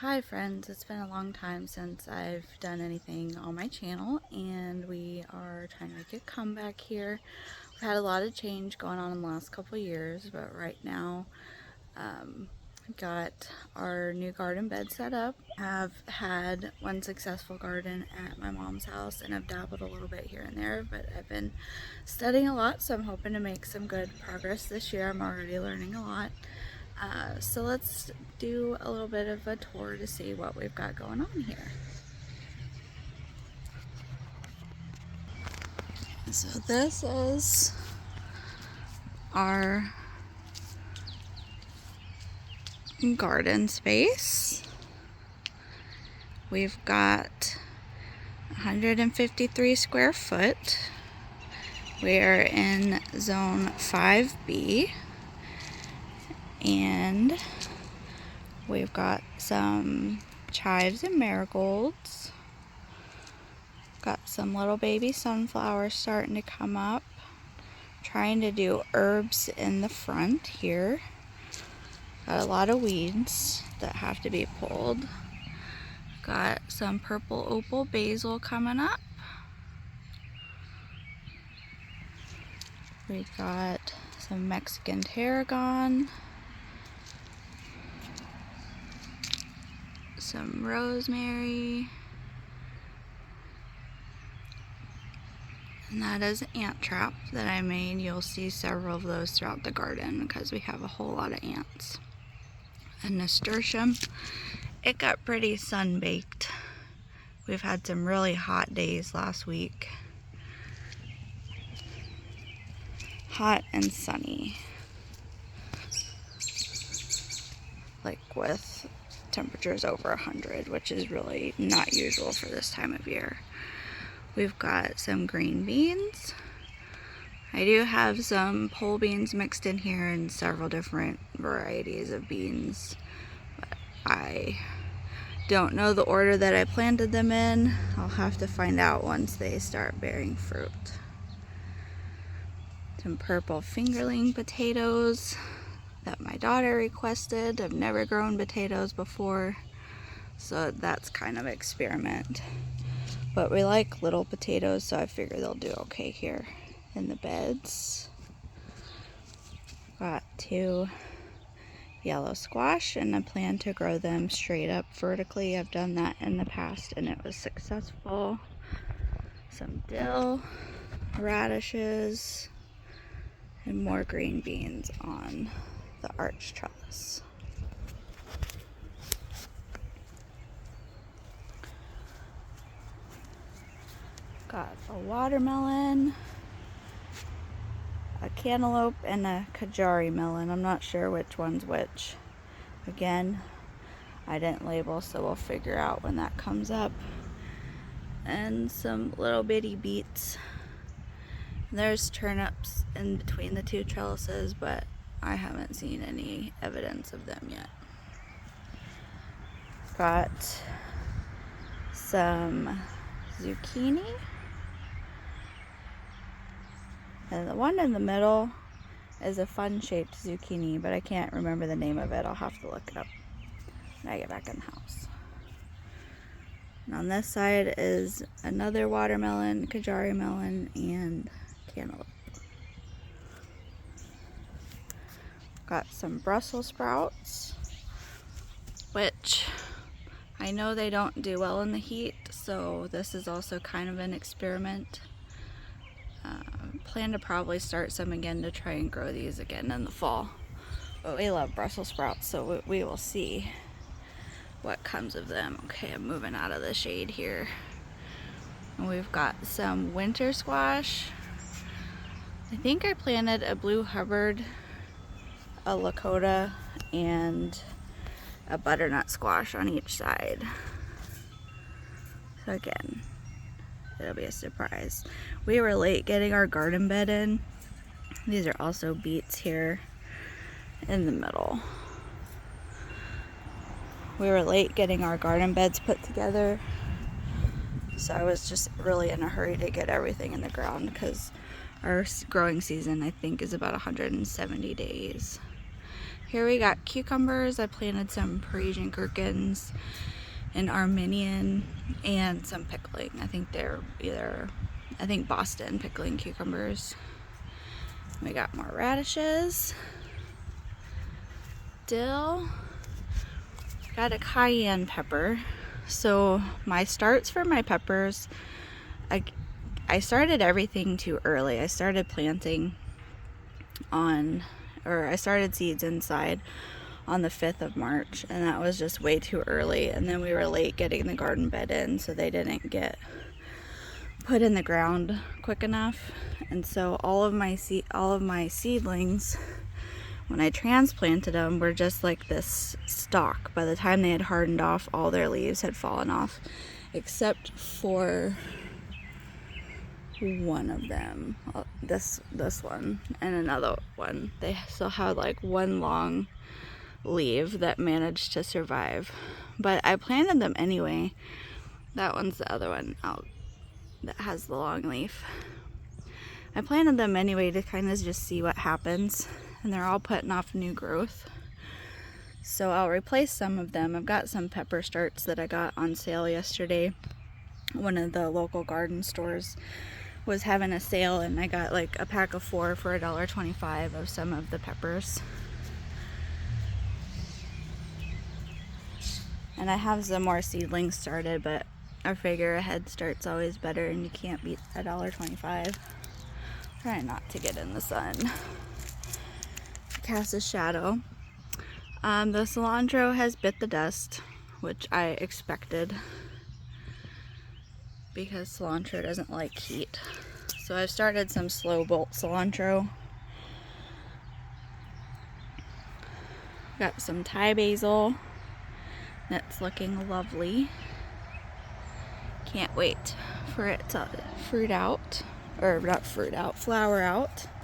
Hi friends, it's been a long time since I've done anything on my channel and we are trying to make a comeback here. We've had a lot of change going on in the last couple of years, but right now I've got our new garden bed set up. I've had one successful garden at my mom's house and I've dabbled a little bit here and there, but I've been studying a lot, so I'm hoping to make some good progress this year. I'm already learning a lot. So let's do a little bit of a tour to see what we've got going on here. So this is our garden space. We've got 153 square foot. We are in zone 5B. And we've got some chives and marigolds. Got some little baby sunflowers starting to come up. Trying to do herbs in the front here. Got a lot of weeds that have to be pulled. Got some purple opal basil coming up. We've got some Mexican tarragon. Some rosemary. And that is an ant trap that I made. You'll see several of those throughout the garden because we have a whole lot of ants. A nasturtium. It got pretty sun-baked. We've had some really hot days last week. Hot and sunny. Like with temperatures over 100, which is really not usual for this time of year. We've got some green beans. I do have some pole beans mixed in here and several different varieties of beans, but I don't know the order that I planted them in. I'll have to find out once they start bearing fruit. Some purple fingerling potatoes that my daughter requested. I've never grown potatoes before, so that's kind of an experiment. But we like little potatoes, so I figure they'll do okay here in the beds. Got 2 yellow squash, and I plan to grow them straight up vertically. I've done that in the past and it was successful. Some dill, radishes, and more green beans on the arch trellis. Got a watermelon, a cantaloupe, and a Kajari melon. I'm not sure which one's which. Again, I didn't label, so we'll figure out when that comes up. And some little bitty beets. There's turnips in between the 2 trellises, but I haven't seen any evidence of them yet. Got some zucchini. And the one in the middle is a fun-shaped zucchini, but I can't remember the name of it. I'll have to look it up when I get back in the house. And on this side is another watermelon, Kajari melon, and cantaloupe. Got some Brussels sprouts, which I know they don't do well in the heat, so this is also kind of an experiment. Plan to probably start some again to try and grow these again in the fall. But we love Brussels sprouts, so we will see what comes of them. Okay, I'm moving out of the shade here. And we've got some winter squash. I think I planted a blue Hubbard, a Lakota, and a butternut squash on each side. So again, it'll be a surprise. We were late getting our garden bed in. These are also beets here in the middle. We were late getting our garden beds put together, so I was just really in a hurry to get everything in the ground because our growing season, I think, is about 170 days. Here we got cucumbers. I planted some Parisian gherkins, an Armenian, and some pickling. I think they're Boston pickling cucumbers. We got more radishes, dill, got a cayenne pepper. So my starts for my peppers, I started everything too early. I started planting I started seeds inside on the 5th of March, and that was just way too early. And then we were late getting the garden bed in, so they didn't get put in the ground quick enough. And so all of my seedlings, when I transplanted them, were just like this stalk. By the time they had hardened off, all their leaves had fallen off, except for one of them, this one and another one. They still had like one long leaf that managed to survive, but I planted them anyway. That one's the other one out that has the long leaf. I planted them anyway to kind of just see what happens, and they're all putting off new growth. So I'll replace some of them. I've got some pepper starts that I got on sale yesterday. One of the local garden stores was having a sale, and I got like a pack of 4 for $1.25 of some of the peppers. And I have some more seedlings started, but I figure a head start's always better, and you can't beat $1.25. Try not to get in the sun. Cast a shadow. The cilantro has bit the dust, which I expected, because cilantro doesn't like heat. So I've started some slow bolt cilantro. Got some Thai basil that's looking lovely. Can't wait for it to flower out.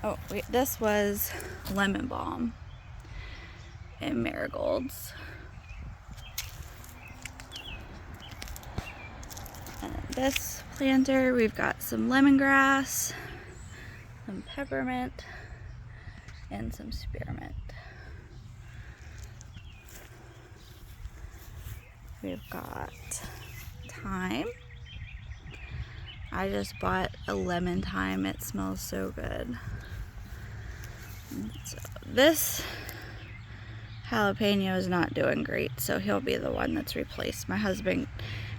Oh wait, this was lemon balm and marigolds. And then this planter, we've got some lemongrass, some peppermint, and some spearmint. We've got thyme. I just bought a lemon thyme. It smells so good. So this jalapeno is not doing great, so he'll be the one that's replaced. My husband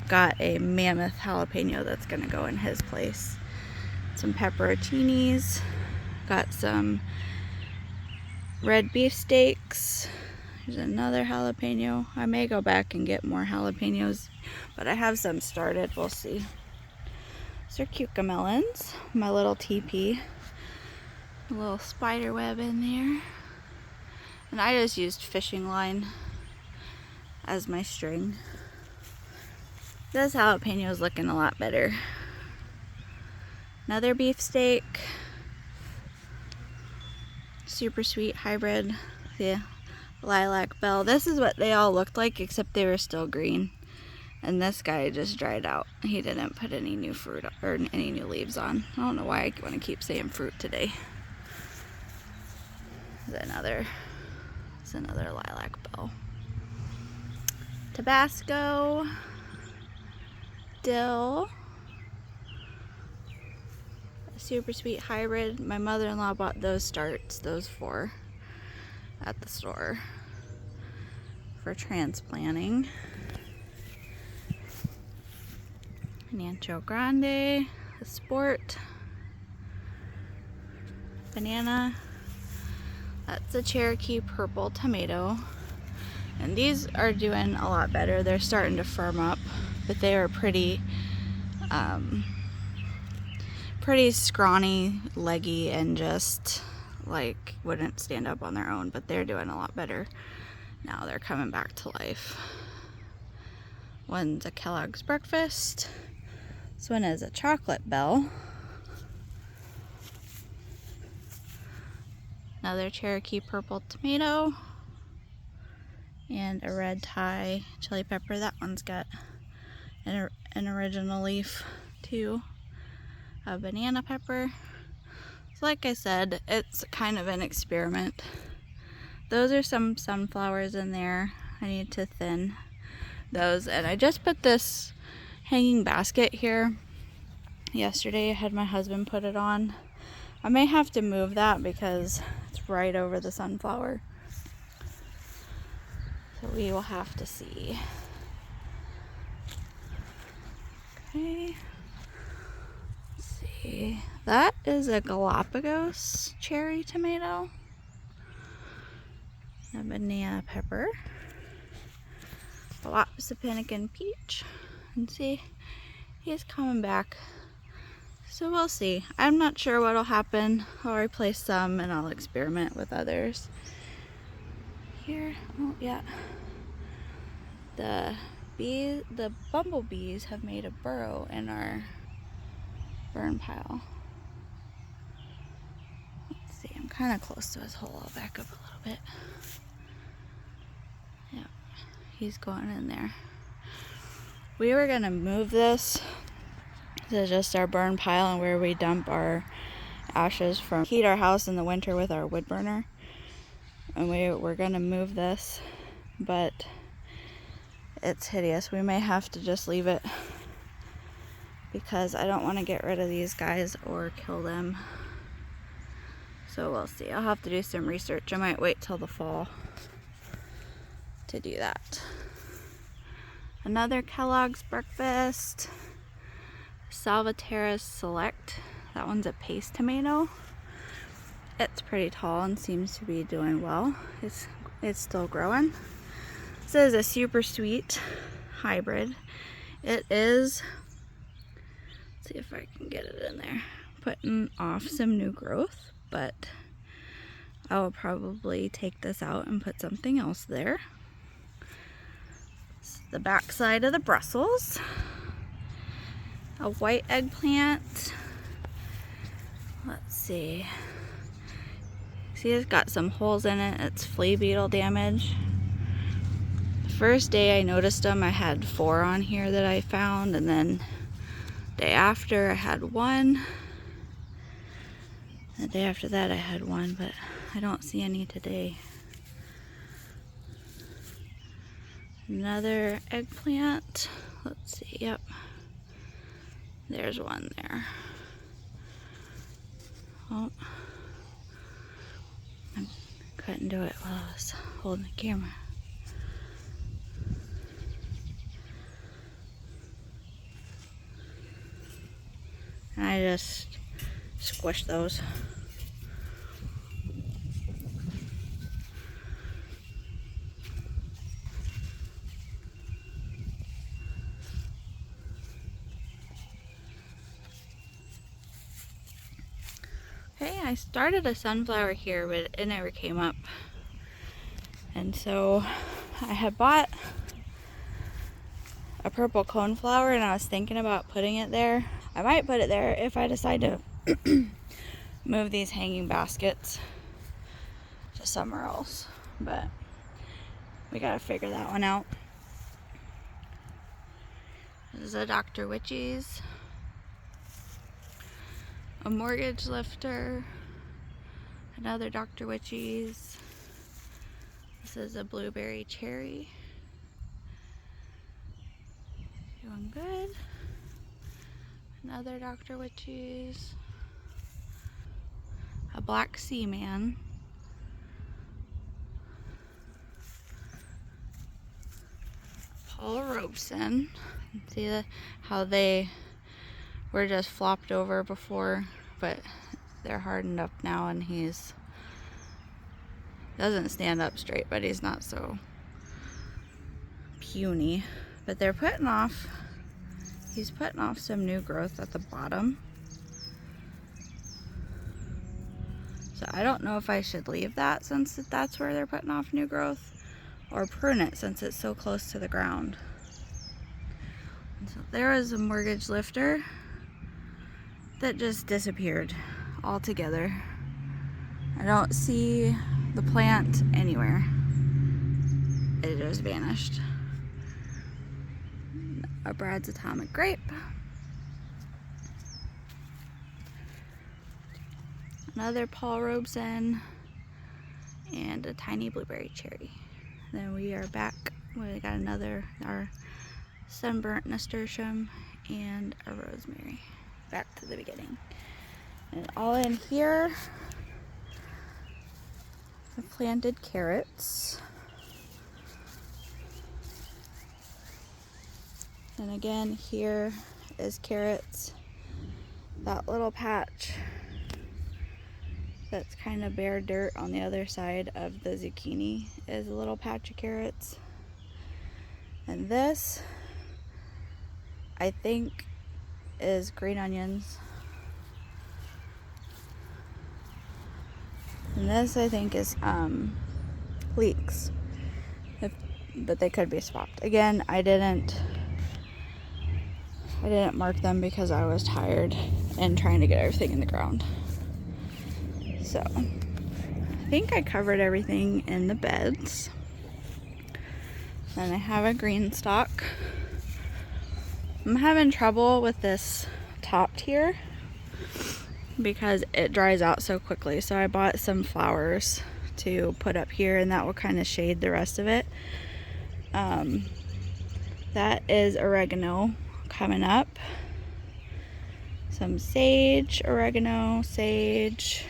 got a mammoth jalapeno that's gonna go in his place. Some pepperoncinis. Got some red beef steaks. There's another jalapeno. I may go back and get more jalapenos, but I have some started. We'll see. These are cucamelons. My little teepee. A little spider web in there. And I just used fishing line as my string. This jalapeno is looking a lot better. Another beefsteak. Super sweet hybrid. Yeah. Lilac bell. This is what they all looked like, except they were still green. And this guy just dried out. He didn't put any new fruit or any new leaves on. I don't know why I want to keep saying fruit today. It's another lilac bell. Tabasco, dill, a super sweet hybrid. My mother-in-law bought those starts, those 4, at the store for transplanting. Nancho Grande, the Sport, banana. That's a Cherokee purple tomato. And these are doing a lot better. They're starting to firm up, but they are pretty scrawny, leggy, and just like wouldn't stand up on their own, but they're doing a lot better now. They're coming back to life. One's a Kellogg's breakfast. This one is a chocolate bell. Another Cherokee purple tomato. And a red Thai chili pepper. That one's got an original leaf too. A banana pepper. So like I said, it's kind of an experiment. Those are some sunflowers in there. I need to thin those, and I just put this hanging basket here yesterday. I had my husband put it on. I may have to move that because it's right over the sunflower. So we will have to see. Okay. Let's see. That is a Galapagos cherry tomato. A banana pepper. A Pinikin peach. And see, he's coming back. So we'll see. I'm not sure what'll happen. I'll replace some and I'll experiment with others. Here, oh yeah. The bumblebees have made a burrow in our burn pile. Let's see, I'm kind of close to his hole. I'll back up a little bit. Yeah, he's going in there. We were gonna move this to just our burn pile and where we dump our ashes from heat our house in the winter with our wood burner. And we're gonna move this, but it's hideous. We may have to just leave it because I don't want to get rid of these guys or kill them. So we'll see. I'll have to do some research. I might wait till the fall to do that. Another Kellogg's breakfast. Salvaterra Select. That one's a paste tomato. It's pretty tall and seems to be doing well. It's still growing. This is a super sweet hybrid. It is, let's see if I can get it in there, putting off some new growth, but I will probably take this out and put something else there. This is the back side of the Brussels. A white eggplant. Let's see. See, it's got some holes in it. It's flea beetle damage. The first day I noticed them, I had 4 on here that I found, and then the day after I had 1. The day after that I had 1, but I don't see any today. Another eggplant. Let's see, yep. There's one there. Oh, I couldn't do it while I was holding the camera. And I just squished those. Okay, I started a sunflower here, but it never came up. And so I had bought a purple coneflower and I was thinking about putting it there. I might put it there if I decide to move these hanging baskets to somewhere else, but we gotta figure that one out. This is a Dr. Witchy's, a mortgage lifter, another Dr. Witchy's. This is a blueberry cherry. Doing good. Another Dr. Witchy's. A black sea man. Paul Robeson. See how they were just flopped over before, but they're hardened up now, and he's doesn't stand up straight, but he's not so puny. But they're putting off, he's putting off some new growth at the bottom. So I don't know if I should leave that since that's where they're putting off new growth, or prune it since it's so close to the ground. And so there is a mortgage lifter that just disappeared altogether. I don't see the plant anywhere. It just vanished. A Brad's Atomic Grape. another Paul Robeson, and a tiny blueberry cherry. Then we are back. We got our sunburnt nasturtium and a rosemary. Back to the beginning. And all in here, I planted carrots. And again, here is carrots. That little patch that's kind of bare dirt on the other side of the zucchini is a little patch of carrots. And this, I think, is green onions. And this, I think, is leeks. But they could be swapped. Again, I didn't mark them because I was tired and trying to get everything in the ground. So, I think I covered everything in the beds. Then I have a green stalk. I'm having trouble with this top tier because it dries out so quickly. So I bought some flowers to put up here, and that will kind of shade the rest of it. That is oregano coming up. Some sage, oregano, sage.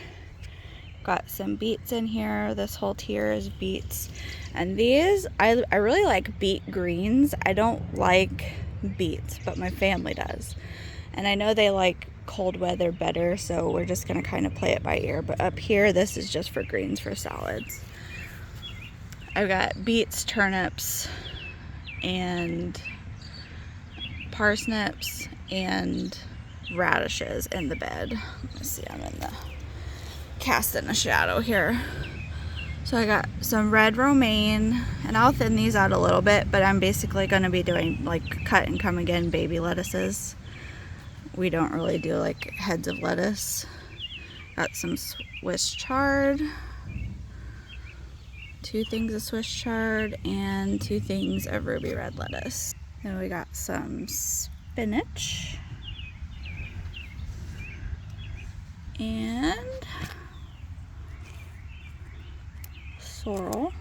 Got some beets in here. This whole tier is beets. And these, I really like beet greens. I don't like beets, but my family does. And I know they like cold weather better, so we're just gonna kind of play it by ear. But up here, this is just for greens for salads. I've got beets, turnips, and parsnips, and radishes in the bed. Let me see, I'm in the cast in a shadow here. So I got some red romaine, and I'll thin these out a little bit, but I'm basically going to be doing like cut and come again baby lettuces. We don't really do like heads of lettuce. Got some Swiss chard, 2 things of Swiss chard, and 2 things of ruby red lettuce. Then we got some spinach and sorrel,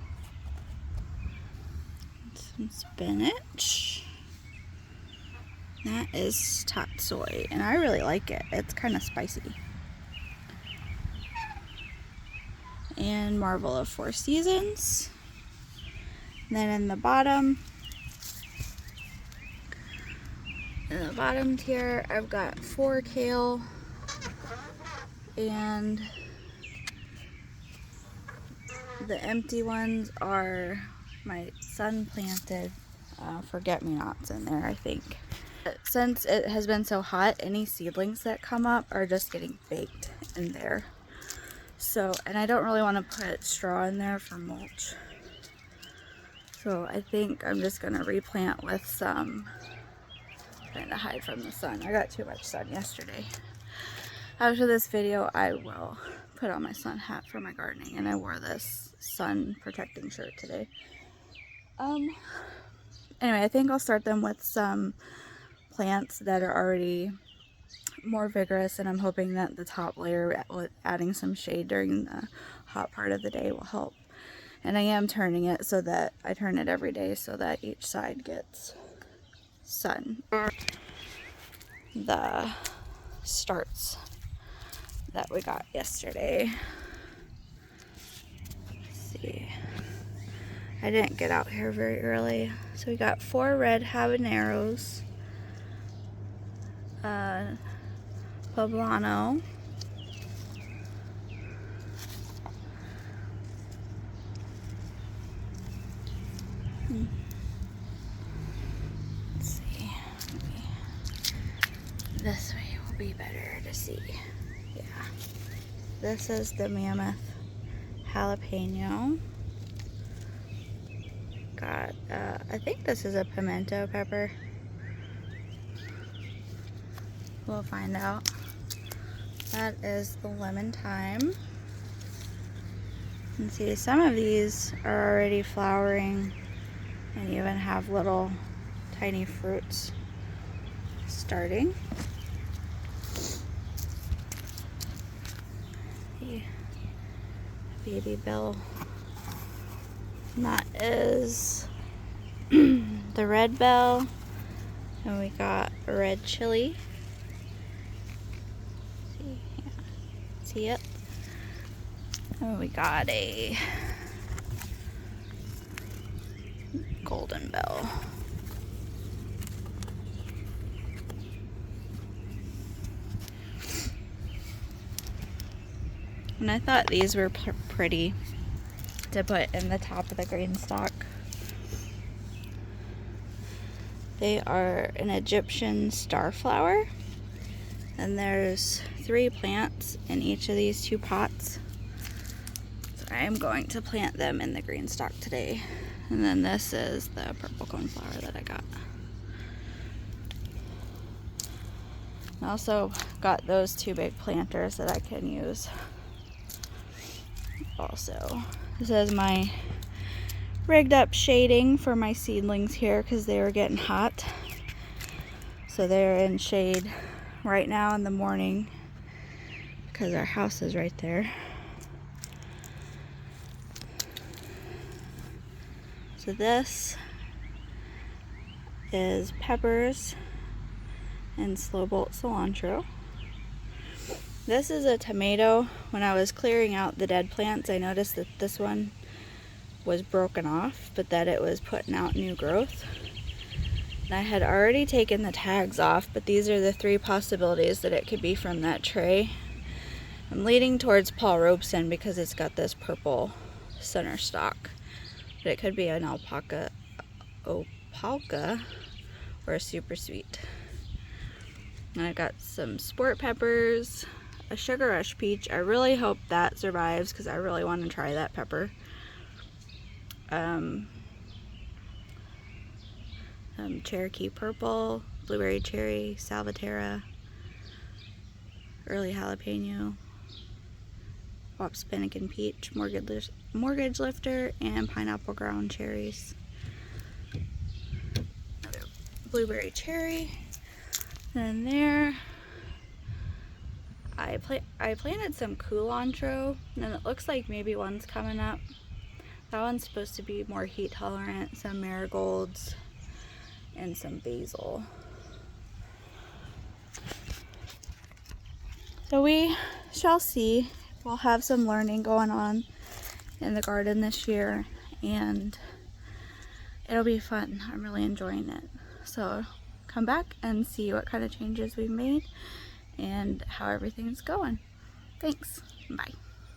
some spinach. That is tatsoi, and I really like it. It's kind of spicy. And Marvel of 4 Seasons. And then in the bottom tier, I've got 4 kale, and the empty ones are my son planted forget-me-nots in there, I think. Since it has been so hot, any seedlings that come up are just getting baked in there. So, and I don't really want to put straw in there for mulch. So I think I'm just going to replant with some, trying to hide from the sun. I got too much sun yesterday. After this video, I will put on my sun hat for my gardening, and I wore this sun protecting shirt today. Anyway, I think I'll start them with some plants that are already more vigorous, and I'm hoping that the top layer with adding some shade during the hot part of the day will help. And I am turning it so that I turn it every day so that each side gets sun. The starts that we got yesterday. Let's see. I didn't get out here very early. So we got 4 red habaneros, poblano, let's see, maybe this way will be better to see. Yeah, this is the mammoth jalapeno. Got, I think this is a pimento pepper. We'll find out. That is the lemon thyme. You can see some of these are already flowering and even have little tiny fruits starting. See, baby bell. And that is the red bell. And we got a red chili. See it? And we got a golden bell. And I thought these were pretty to put in the top of the green stock. They are an Egyptian starflower, and there's 3 plants in each of these 2 pots. So I am going to plant them in the green stock today. And then this is the purple coneflower that I got. I also got those 2 big planters that I can use. Also, this is my rigged up shading for my seedlings here because they were getting hot. So they're in shade right now in the morning because our house is right there. So this is peppers and slow bolt cilantro. This is a tomato. When I was clearing out the dead plants, I noticed that this one was broken off, but that it was putting out new growth. And I had already taken the tags off, but these are the 3 possibilities that it could be from that tray. I'm leaning towards Paul Robeson because it's got this purple center stalk, but it could be an opalka or a super sweet. And I got some sport peppers, a sugar rush peach. I really hope that survives because I really want to try that pepper. Cherokee purple, blueberry cherry, salvatera, early jalapeno, Wops Finnegan peach, mortgage lifter, and pineapple ground cherries. Another blueberry cherry. And there, I planted some culantro, and it looks like maybe one's coming up. That one's supposed to be more heat tolerant, some marigolds, and some basil. So we shall see. We'll have some learning going on in the garden this year, and it'll be fun. I'm really enjoying it. So come back and see what kind of changes we've made and how everything's going. Thanks. Bye.